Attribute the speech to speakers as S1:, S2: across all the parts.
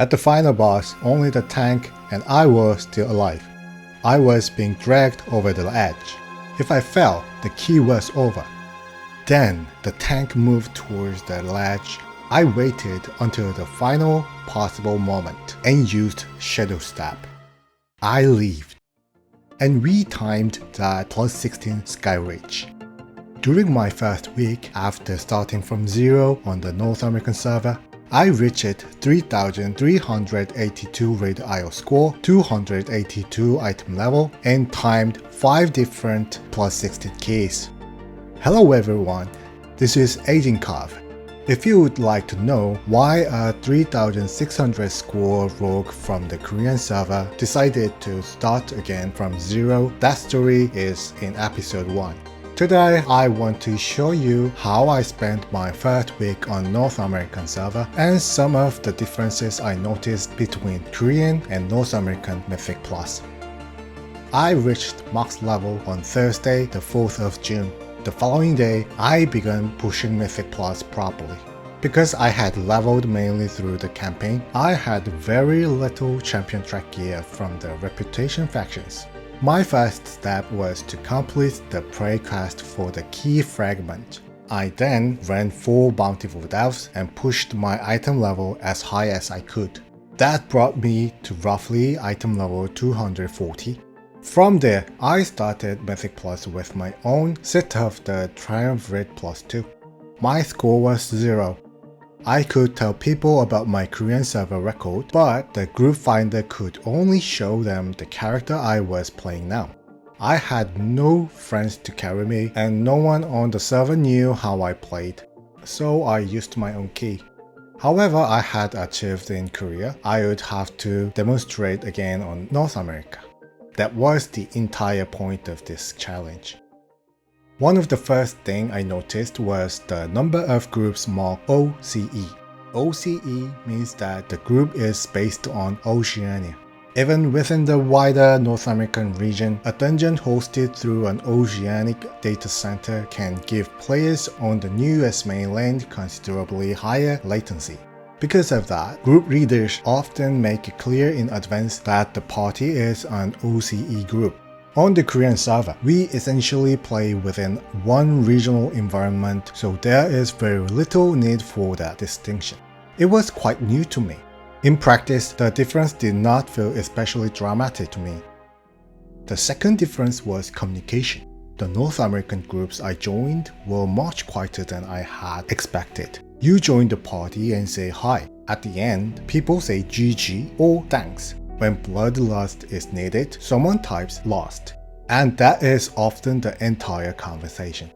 S1: At the final boss, only the tank and I were still alive. I was being dragged over the edge. If I fell, the key was over. Then the tank moved towards the ledge. I waited until the final possible moment and used Shadow Stab. I lived. And we timed that +16 Skyreach. During my first week after starting from zero on the North American server, I reached 3,382 RIO score, 282 item level, and timed 5 different +16 keys. Hello everyone, this is AgingCurve. If you would like to know why a 3,600 score rogue from the Korean server decided to start again from zero, that story is in episode 1. Today, I want to show you how I spent my first week on North American server and some of the differences I noticed between Korean and North American Mythic Plus. I reached max level on Thursday, the 4th of June. The following day, I began pushing Mythic Plus properly. Because I had leveled mainly through the campaign, I had very little champion track gear from the reputation factions. My first step was to complete the prey quest for the key fragment. I then ran 4 Bountiful devs and pushed my item level as high as I could. That brought me to roughly item level 240. From there, I started Mythic Plus with my own set of the Triumvirate +2. My score was 0. I could tell people about my Korean server record, but the group finder could only show them the character I was playing now. I had no friends to carry me, and no one on the server knew how I played, so I used my own key. However I had achieved in Korea, I would have to demonstrate again on North America. That was the entire point of this challenge. One of the first things I noticed was the number of groups marked OCE. OCE means that the group is based on Oceania. Even within the wider North American region, a dungeon hosted through an oceanic data center can give players on the new US mainland considerably higher latency. Because of that, group leaders often make it clear in advance that the party is an OCE group. On the Korean server, we essentially play within one regional environment, so there is very little need for that distinction. It was quite new to me. In practice, the difference did not feel especially dramatic to me. The second difference was communication. The North American groups I joined were much quieter than I had expected. You join the party and say hi. At the end, people say GG or thanks. When bloodlust is needed, someone types lost. And that is often the entire conversation.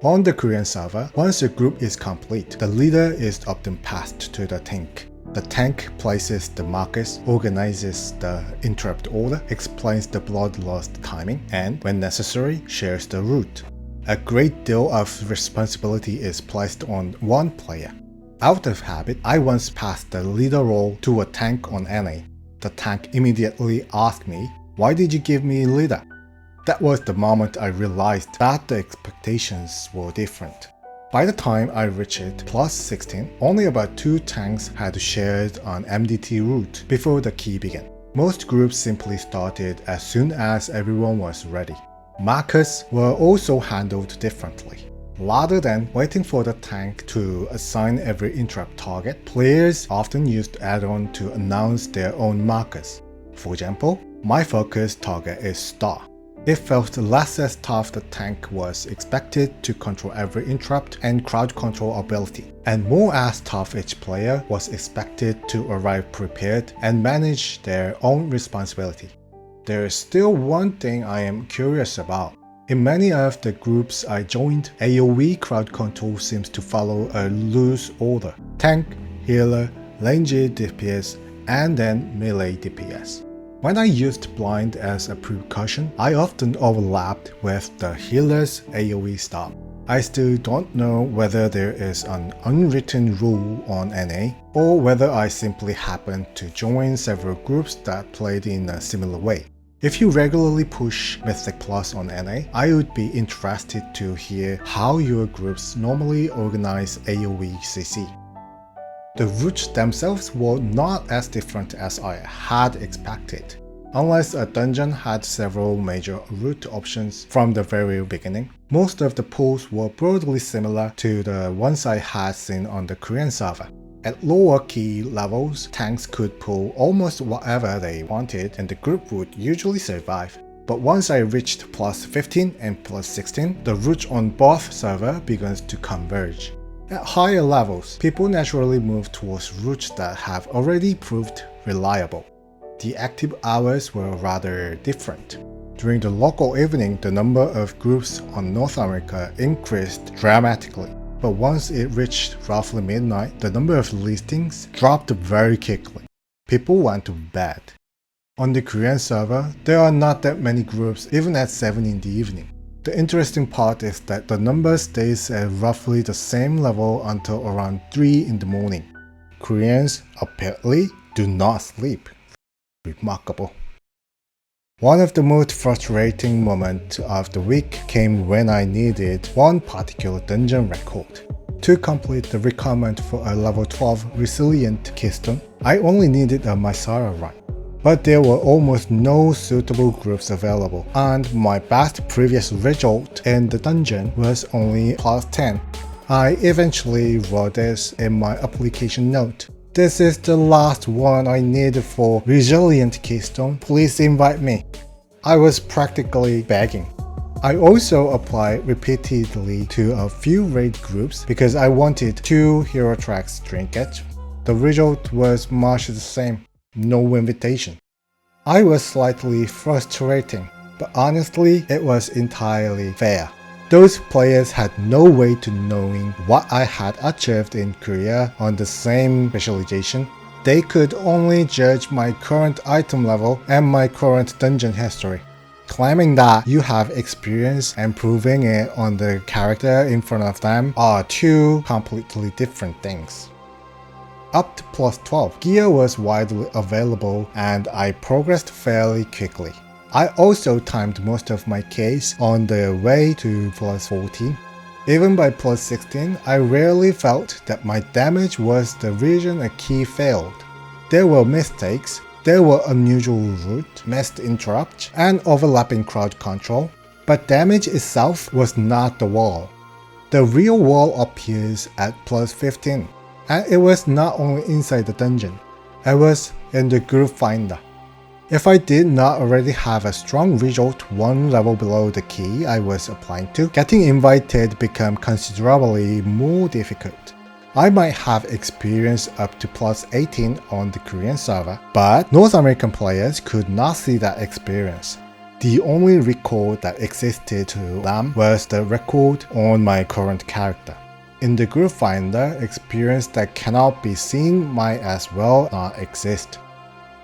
S1: On the Korean server, once a group is complete, the leader is often passed to the tank. The tank places the markers, organizes the interrupt order, explains the bloodlust timing, and, when necessary, shares the route. A great deal of responsibility is placed on one player. Out of habit, I once passed the leader role to a tank on NA. The tank immediately asked me, "Why did you give me leader?" That was the moment I realized that the expectations were different. By the time I reached +16, only about 2 tanks had shared an MDT route before the key began. Most groups simply started as soon as everyone was ready. Markers were also handled differently. Rather than waiting for the tank to assign every interrupt target, players often used add-on to announce their own markers. For example, my focus target is Star. It felt less as tough the tank was expected to control every interrupt and crowd control ability, and more as tough each player was expected to arrive prepared and manage their own responsibility. There is still one thing I am curious about. In many of the groups I joined, AoE crowd control seems to follow a loose order: tank, healer, range DPS, and then melee DPS. When I used blind as a precaution, I often overlapped with the healer's AoE stop. I still don't know whether there is an unwritten rule on NA, or whether I simply happened to join several groups that played in a similar way. If you regularly push Mythic Plus on NA, I would be interested to hear how your groups normally organize AoE CC. The routes themselves were not as different as I had expected. Unless a dungeon had several major route options from the very beginning, most of the pulls were broadly similar to the ones I had seen on the Korean server. At lower key levels, tanks could pull almost whatever they wanted and the group would usually survive. But once I reached plus 15 and plus 16, the routes on both servers began to converge. At higher levels, people naturally move towards routes that have already proved reliable. The active hours were rather different. During the local evening, the number of groups on North America increased dramatically. But once it reached roughly midnight, the number of listings dropped very quickly. People went to bed. On the Korean server, there are not that many groups even at 7 in the evening. The interesting part is that the number stays at roughly the same level until around 3 in the morning. Koreans apparently do not sleep. Remarkable. One of the most frustrating moments of the week came when I needed one particular dungeon record. To complete the requirement for a level 12 resilient keystone, I only needed a Mysara run. But there were almost no suitable groups available, and my best previous result in the dungeon was only plus 10. I eventually wrote this in my application note. This is the last one I need for resilient keystone, please invite me. I was practically begging. I also applied repeatedly to a few raid groups because I wanted 2 hero tracks trinkets. The result was much the same, no invitation. I was slightly frustrating, but honestly it was entirely fair. Those players had no way to knowing what I had achieved in Korea on the same specialization. They could only judge my current item level and my current dungeon history. Claiming that you have experience and proving it on the character in front of them are 2 completely different things. Up to plus 12, gear was widely available and I progressed fairly quickly. I also timed most of my case on the way to plus 14. Even by plus 16, I rarely felt that my damage was the reason a key failed. There were mistakes, there were unusual route, missed interrupts, and overlapping crowd control, but damage itself was not the wall. The real wall appears at plus 15, and it was not only inside the dungeon, it was in the group finder. If I did not already have a strong result 1 level below the key I was applying to, getting invited became considerably more difficult. I might have experience up to plus 18 on the Korean server, but North American players could not see that experience. The only record that existed to them was the record on my current character. In the group finder, experience that cannot be seen might as well not exist.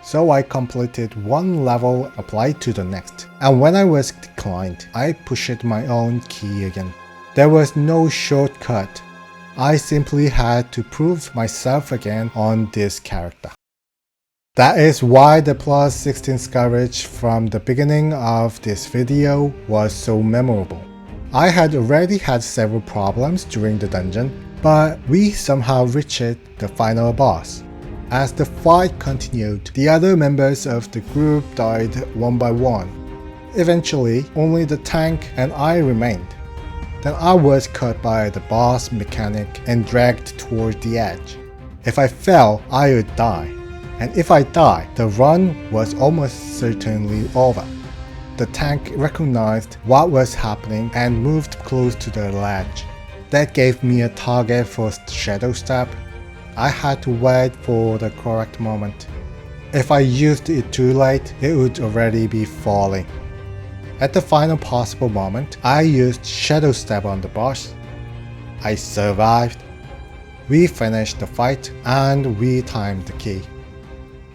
S1: So I completed 1 level, applied to the next, and when I was declined, I pushed my own key again. There was no shortcut. I simply had to prove myself again on this character. That is why the plus 16 Skyreach from the beginning of this video was so memorable. I had already had several problems during the dungeon, but we somehow reached the final boss. As the fight continued, the other members of the group died one by one. Eventually, only the tank and I remained. Then I was caught by the boss mechanic and dragged toward the edge. If I fell, I would die. And if I died, the run was almost certainly over. The tank recognized what was happening and moved close to the ledge. That gave me a target for shadow step. I had to wait for the correct moment. If I used it too late, it would already be falling. At the final possible moment, I used shadow step on the boss. I survived. We finished the fight and we timed the key.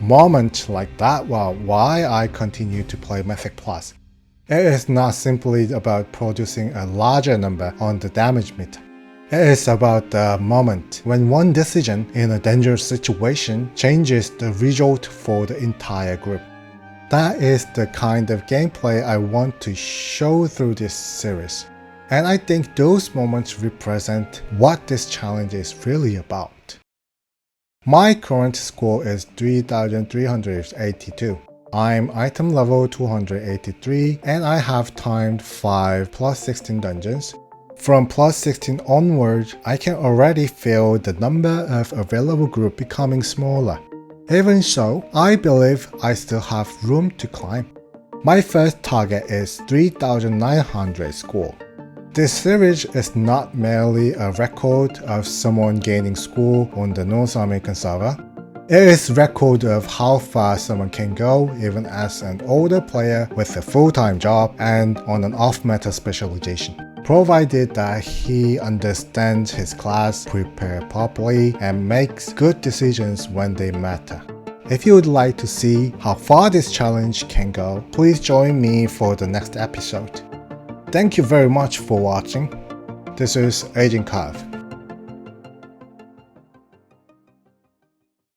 S1: Moments like that were why I continue to play Mythic Plus. It is not simply about producing a larger number on the damage meter. It is about the moment when one decision in a dangerous situation changes the result for the entire group. That is the kind of gameplay I want to show through this series. And I think those moments represent what this challenge is really about. My current score is 3,382. I'm item level 283 and I have timed 5 plus 16 dungeons. From plus 16 onward, I can already feel the number of available group becoming smaller. Even so, I believe I still have room to climb. My first target is 3,900 score. This series is not merely a record of someone gaining score on the North American server. It is a record of how far someone can go even as an older player with a full-time job and on an off-meta specialization, provided that he understands his class, prepares properly, and makes good decisions when they matter. If you would like to see how far this challenge can go, please join me for the next episode. Thank you very much for watching. This is AgingCurve.